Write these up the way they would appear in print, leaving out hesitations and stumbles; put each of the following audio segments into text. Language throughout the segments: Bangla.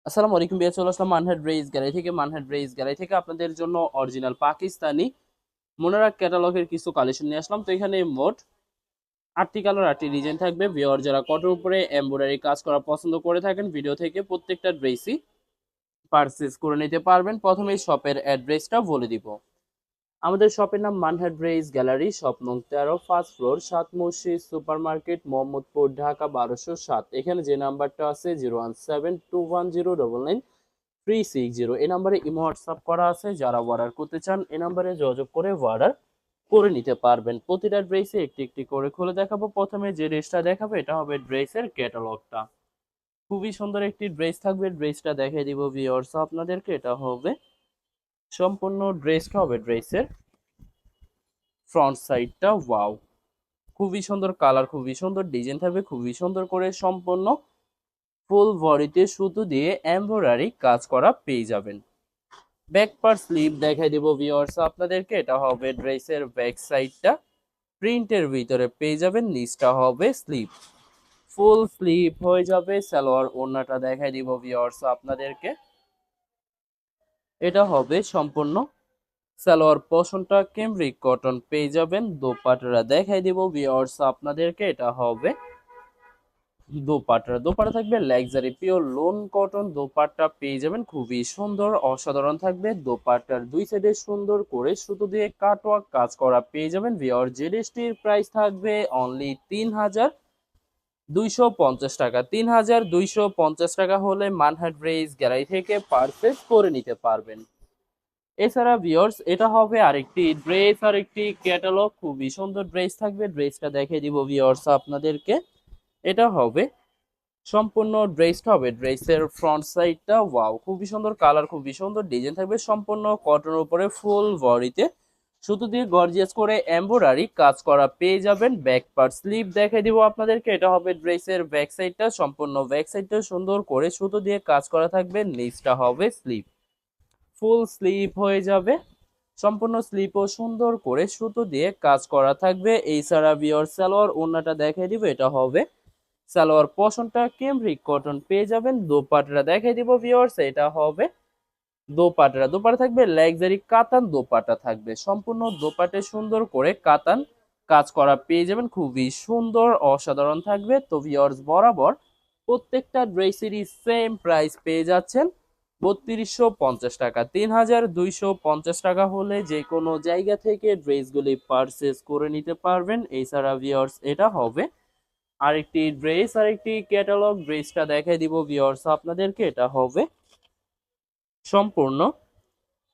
আসসালামু আলাইকুম বিয়া, চলে আসলাম মানহাট ড্রেস গ্যালারি থেকে। মানহাট ড্রেস গ্যালারি থেকে আপনাদের জন্য অরিজিনাল পাকিস্তানি মোনারাক ক্যাটালগের কিছু কালেকশন নিয়ে আসলাম। তো এখানে মোট 8টি কালার 8টি ডিজাইন থাকবে। ভিউয়ার যারা কটের উপরে এমব্রয়ডারি কাজ করা পছন্দ করে থাকেন, ভিডিও থেকে প্রত্যেকটা ড্রেসই পারচেজ করে নিতে পারবেন। প্রথমেই শপের অ্যাড্রেসটা বলে দিব। আমাদের শপের নাম মানহাট ড্রেস গ্যালারি, শপ নং 13, ফার্স্ট ফ্লোর, 7 মসজিদ সুপার মার্কেট, মোহাম্মদপুর, ঢাকা 1207। এখানে যে নাম্বারটা আছে 01721099360, এই নাম্বারে ইমো হোয়াটসঅ্যাপ করা আছে। যারা অর্ডার করতে চান এই নাম্বারে যোগাযোগ করে অর্ডার করে নিতে পারবেন। প্রতিটা ড্রেসে একটি একটি করে খুলে দেখাবো। প্রথমে যে ড্রেসটা দেখাবো এটা হবে ড্রেসের ক্যাটালগটা। খুবই সুন্দর একটি ড্রেস থাকবে, ড্রেসটা দেখিয়ে দিব ভিউয়ার্স আপনাদেরকে। এটা হবে সম্পূর্ণ ড্রেসটা হবে ড্রেসের ফ্রন্ট সাইডটা। ওয়াও, খুবই সুন্দর কালার, খুবই সুন্দর ডিজাইন থাকবে, খুবই সুন্দর করে সম্পূর্ণ ফুল বডিতে সুতো দিয়ে এমব্রয়ডারি কাজ করা পেয়ে যাবেন। ব্যাক পার্ট স্লিভ দেখাই দেব ভিউয়ার্স আপনাদেরকে। এটা হবে ড্রেসের ব্যাক সাইডটা, প্রিন্টের ভিতরে পেয়ে যাবেন। নিচটা হবে স্লিভ, ফুল স্লিভ হয়ে যাবে। সালোয়ার ওড়নাটা দেখাই দিব ভিউয়ার্স আপনাদেরকে। এটা হবে সম্পূর্ণ সালোয়ার পোর্শনটা ক্যামরিক কটন পেয়ে যাবেন। দোপাট্টাটা দেখাই দিব ভিউয়ার্স আপনাদেরকে। এটা হবে দোপাট্টা থাকবে luxury pure loan cotton dupatta পেয়ে যাবেন। খুবই সুন্দর অসাধারণ থাকবে। দোপাট্টার দুই সাইডে সুন্দর করে সুতো দিয়ে কাটওয়ার্ক কাজ করা পেয়ে যাবেন। ভিউয়ার জিএসটির প্রাইস থাকবে অনলি 3250 টাকা। 3250 টাকা হলে মানহাট ড্রেস গ্যালারি থেকে পারচেজ করে নিতে পারবেন। এছাড়া ভিউয়ার্স এটা হবে আরেকটি ড্রেস, আরেকটি ক্যাটালগ। খুবই সুন্দর ড্রেস থাকবে, ড্রেসটা দেখিয়ে দিব ভিউয়ার্স আপনাদেরকে। এটা হবে সম্পূর্ণ ড্রেসটা হবে ড্রেসের ফ্রন্ট সাইডটা। ওয়াও, খুবই সুন্দর কালার, খুবই সুন্দর ডিজাইন থাকবে। সম্পূর্ণ কটনের উপরে ফুল বডিতে সুতো দিয়ে গর্জিয়াস করে এমব্রয়ডারি কাজ করা পেয়ে যাবেন। ব্যাক পার্ট স্লিভ দেখাই দিব আপনাদেরকে। এটা হবে ড্রেসের ব্যাক সাইডটা, সম্পূর্ণ ব্যাক সাইডটা সুন্দর করে সুতো দিয়ে কাজ করা থাকবে। নিচটা হবে স্লিভ, ফুল স্লিভ হয়ে যাবে। সম্পূর্ণ স্লিপও সুন্দর করে সুতো দিয়ে কাজ করা থাকবে। এই ছাড়া বিয়র সালোয়ার ওড়নাটা দেখাই দিব। এটা হবে সালোয়ার পোর্শনটা ক্যামরিক কটন পেয়ে যাবেন। দোপাট্টা দেখাই দিব ভিউয়ার্স। এটা হবে দোপাট্টা থাকবে লাক্সারি কাতান দোপাট্টা থাকবে। সম্পূর্ণ দোপাট্টে সুন্দর করে কাতান কাজ করা পেয়ে যাবেন। খুবই সুন্দর অসাধারণ থাকবে। তো ভিউয়ার্স বরাবর প্রত্যেকটা ড্রেসেরই সেম প্রাইস পেয়ে যাচ্ছেন 3250 টাকা। 3250 টাকা হলে যে কোনো জায়গা থেকে ড্রেসগুলি পারচেজ করে নিতে পারবেন। এছাড়া ভিউয়ার্স এটা হবে আরেকটি ড্রেস, আরেকটি ক্যাটালগ। ড্রেসটা দেখাই দিব ভিউয়ার্স আপনাদেরকে। এটা হবে সম্পূর্ণ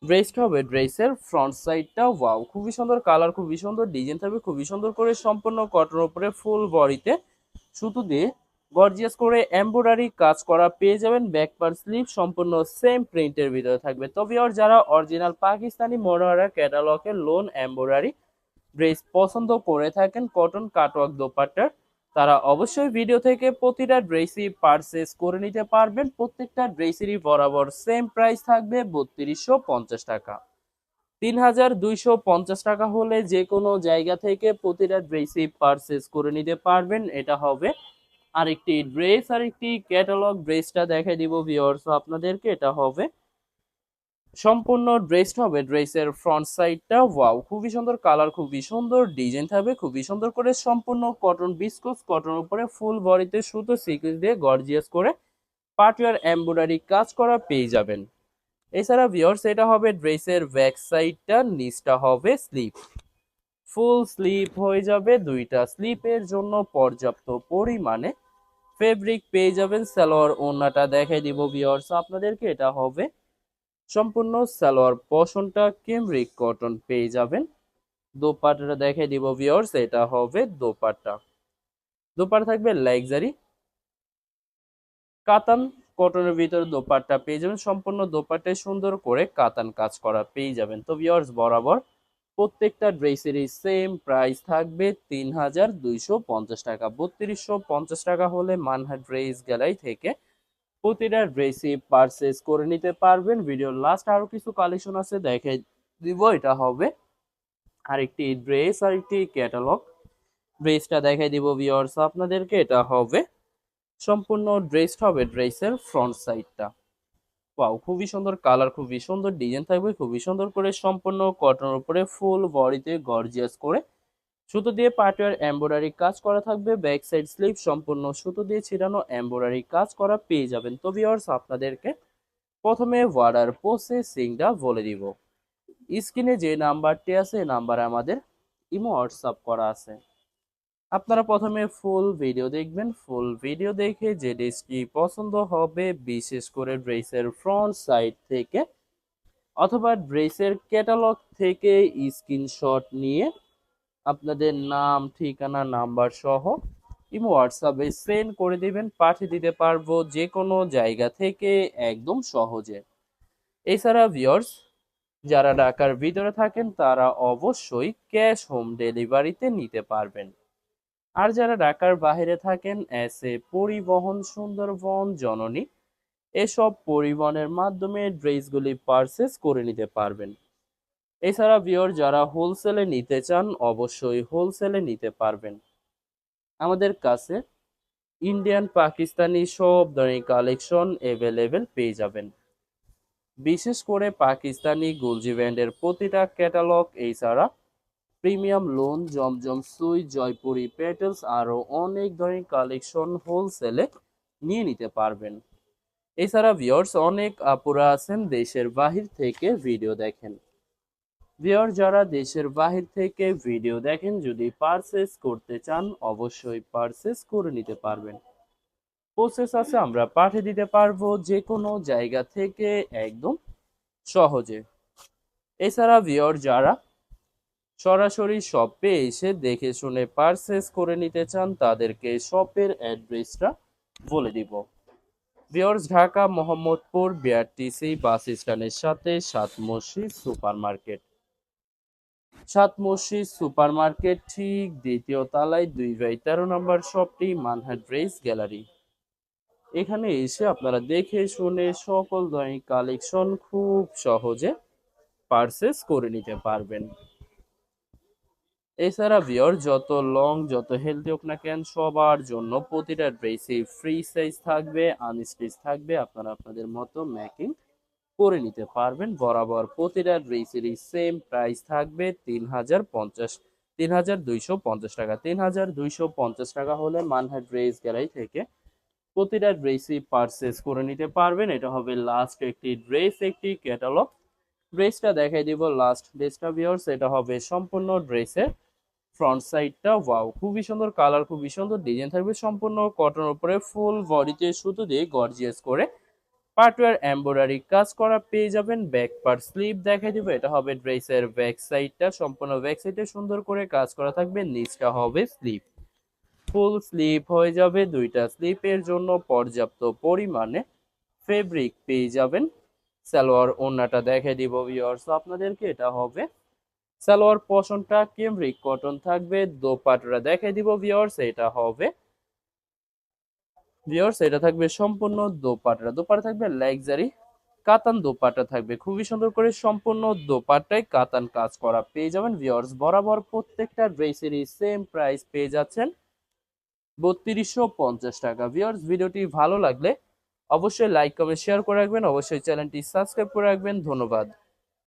ড্রেসটা হবে ড্রেসের ফ্রন্ট সাইডটা। ওয়াও, খুবই সুন্দর কালার, খুবই সুন্দর ডিজাইন থাকবে, খুবই সুন্দর করে সম্পূর্ণ কটনের উপরে ফুল বডিতে সুতো দিয়ে গর্জিয়াস করে এমব্রয়ডারি কাজ করা পেয়ে যাবেন। ব্যাক পার্ট স্লিভ সম্পূর্ণ সেম প্রিন্টের ভিতরে থাকবে। তবে আর যারা অরিজিনাল পাকিস্তানি মোনারা ক্যাটালগের লোন এমব্রয়ডারি ড্রেস পছন্দ করে থাকেন কটন কাটওয়ার্ক দোপাট্টার, তারা অবশ্যই ভিডিও থেকে প্রতিটা ড্রেসই পারচেজ করে নিতে পারবেন। প্রত্যেকটা ড্রেসেরই বরাবর সেম প্রাইস থাকবে 3250 টাকা। 3250 টাকা হলে যে কোনো জায়গা থেকে প্রতিটা ড্রেসই পারচেজ করে নিতে পারবেন। এটা হবে আরেকটি ড্রেস, আরেকটি ক্যাটালগ। ড্রেসটা দেখাই দিব ভিউয়ার্স আপনাদেরকে। এটা হবে সম্পূর্ণ ড্রেসটা হবে ড্রেসের ফ্রন্ট সাইডটা। ওয়াও, খুবই সুন্দর কালার, খুবই সুন্দর ডিজাইন থাকবে, খুবই সুন্দর করে সম্পূর্ণ কটন বিস্কুস কটন উপরে ফুল বডিতে সুতো সিকুয়েন্স দিয়ে গর্জিয়াস করে পার্টিয়ার এমব্রয়ডারি কাজ করা পেয়ে যাবেন। এছাড়া ভিউয়ার্স এটা হবে ড্রেসের ব্যাক সাইডটা, নিচটা হবে স্লিপ, ফুল স্লিপ হয়ে যাবে। দুইটা স্লিপের জন্য পর্যাপ্ত পরিমাণে ফেব্রিক পেয়ে যাবেন। সালোয়ার ওড়নাটা দেখাই দিব ভিউয়ার্স আপনাদেরকে। এটা হবে সম্পূর্ণ সালোয়ার পোর্শনটা ক্যামরিক কটন পেয়ে যাবেন। দোপাট্টাটা দেখাই দিব ভিউয়ার্স। এটা হবে দোপাট্টা, দোপাট্টা থাকবে লাক্সারি কাতান কটনের ভিতরে দোপাট্টা পেয়ে যাবেন। সম্পূর্ণ দোপাট্টায় সুন্দর করে কাতান কাজ করা পেয়ে যাবেন। তো ভিউয়ার্স বরাবর প্রত্যেকটা ড্রেসেরই সেম প্রাইস থাকবে 3250 টাকা। 3250 টাকা হলে মানহাট ড্রেস গ্যালারি থেকে প্রতিটা ড্রেসই পারচেজ করে নিতে পারবেন। ভিডিওর লাস্ট আরো কিছু কালেকশন আছে দেখে দিব। এটা হবে আরেকটি ড্রেস, আরেকটি ক্যাটালগ। ড্রেসটা দেখাই দিব ভিউয়ার্স আপনাদেরকে। এটা হবে সম্পূর্ণ ড্রেসটা হবে ড্রেসের ফ্রন্ট সাইডটা। ওয়াও, খুবই সুন্দর কালার, খুবই সুন্দর ডিজাইন থাকবে, খুবই সুন্দর করে সম্পূর্ণ কটনের উপরে ফুল বডিতে গর্জিয়াস করে সুতো দিয়ে পাটোয়ার এমব্রয়ডারি কাজ করা থাকবে। ব্যাক সাইড স্লিভ সম্পূর্ণ সুতো দিয়ে ছিটানো এমব্রয়ডারি কাজ করা পেয়ে যাবেন। তো ভিউয়ার্স, আপনাদেরকে প্রথমে অর্ডার প্রসেসিংটা বলে দিব। স্ক্রিনে যে নাম্বারটি আছে এই নাম্বারে আমাদের ইমো হোয়াটসঅ্যাপ করা আছে। আপনারা প্রথমে ফুল ভিডিও দেখবেন, ফুল ভিডিও দেখে যে ড্রেসটি পছন্দ হবে, বিশেষ করে ড্রেসের ফ্রন্ট সাইড থেকে অথবা ড্রেসের ক্যাটালগ থেকে স্ক্রিনশট নিয়ে আপনাদের নাম, ঠিকানা, নাম্বার সহ ইমো হোয়াটসঅ্যাপে সেন্ড করে দিবেন, পাঠিয়ে দিতে পারবো যে কোনো জায়গা থেকে একদম সহজে। এছাড়া ভিউয়ার্স, যারা ঢাকার ভিতরে থাকেন তারা অবশ্যই ক্যাশ হোম ডেলিভারিতে নিতে পারবেন। আর যারা ঢাকার বাইরে থাকেন এসে পরিবহন, সুন্দরবন, জননী এসব পরিবহনের মাধ্যমে ড্রেসগুলি পারচেস করে নিতে পারবেন। এছাড়া ভিউয়ার, যারা হোলসেলে নিতে চান অবশ্যই হোলসেলে নিতে পারবেন। আমাদের কাছে ইন্ডিয়ান, পাকিস্তানি সব ধরনের কালেকশন অ্যাভেলেবেল পেয়ে যাবেন। বিশেষ করে পাকিস্তানি গুলজি ব্র্যান্ডের প্রতিটা ক্যাটালগ, এছাড়া প্রিমিয়াম লোন, জমজম সুই, জয়পুরি পেটেলস আরও অনেক ধরনের কালেকশন হোলসেলে নিয়ে নিতে পারবেন। এছাড়া ভিউয়ার্স, অনেক আপুরা আছেন দেশের বাহির থেকে ভিডিও দেখেন। ভিউয়ার, যারা দেশের বাহির থেকে ভিডিও দেখেন যদি পারচেস করতে চান অবশ্যই পারচেস করে নিতে পারবেন। প্রসেস আছে, আমরা পাঠিয়ে দিতে পারবো যে কোনো জায়গা থেকে একদম সহজে। এছাড়া ভিউয়ার, যারা সরাসরি শপে এসে দেখে শুনে পারচেস করে নিতে চান তাদেরকে শপের অ্যাড্রেসটা বলে দিব। ভিউয়ার্স, ঢাকা মোহাম্মদপুর বিআরটিসি বাস স্ট্যান্ডের সাথে সাত মসজিদ সুপার মার্কেট। সাত মসজিদ সুপার মার্কেট ঠিক দ্বিতীয় তলায় 2/13 নম্বর শপটি মানহাট ড্রেস গ্যালারি। এখানে এসে আপনারা দেখে শুনে সকল ধরনের কালেকশন খুব সহজে পারচেস করে নিতে পারবেন। এছাড়া ভিউয়ার, যত লং যত হেলদি হোক না কেন সবার জন্য প্রতিটা ড্রেসই ফ্রি সাইজ থাকবে, আনস্টিচ থাকবে, আপনারা আপনাদের মতো মেকিং করে নিতে পারবেন। বরাবর প্রতিটা ড্রেসেরই সেম প্রাইস থাকবে 3,250 টাকা। 3,250 টাকা হলে মানহাট ড্রেস গ্যালারি থেকে প্রতিটা ড্রেসই পারচেস করে নিতে পারবেন। এটা হবে লাস্ট একটি ড্রেস, একটি ক্যাটালগ। ড্রেসটা দেখাই দিব, লাস্ট ড্রেসটা ভিউয়ার্স, এটা হবে সম্পূর্ণ ড্রেসের ফ্রন্ট সাইডটা। ওয়াও, খুবই সুন্দর কালার, খুবই সুন্দর ডিজাইন থাকবে, সম্পূর্ণ কটনের উপরে ফুল বডিতে সুতো দিয়ে গর্জিয়াস করে পাটওয়ার এমব্রয়ডারি কাজ করা পেয়ে যাবেন। ব্যাক পার্ট স্লিভ দেখাই দিব, এটা হবে ড্রেসের ব্যাক সাইডটা, সম্পূর্ণ ব্যাক সাইডে সুন্দর করে কাজ করা থাকবে। নিচটা হবে স্লিভ, ফুল স্লিভ হয়ে যাবে। দুইটা স্লিপের জন্য পর্যাপ্ত পরিমাণে ফেব্রিক পেয়ে যাবেন। সালোয়ার ওড়নাটা দেখাই দিব ভিউয়ার্স আপনাদেরকে, এটা হবে সালোয়ার পশনটা কেমব্রিক কটন থাকবে। দোপাট্টাটা দেখাই দিব ভিউয়ার্স, এটা হবে ভিউয়ার্স, এটা থাকবে সম্পূর্ণ দোপাট্টা। দোপাট্টা থাকবে লাক্সারি কাতান দোপাট্টা থাকবে, খুবই সুন্দর করে সম্পূর্ণ দোপাট্টায় কাতান কাজ করা পেয়ে যাবেন। ভিউয়ার্স, বরাবর প্রত্যেকটা ড্রেসেরই সেম প্রাইস পেয়ে যাচ্ছেন 3250 টাকা। ভিউয়ার্স, ভিডিওটি ভালো লাগলে অবশ্যই লাইক, কমেন্ট, শেয়ার করে রাখবেন, অবশ্যই চ্যানেলটি সাবস্ক্রাইব করে রাখবেন। ধন্যবাদ।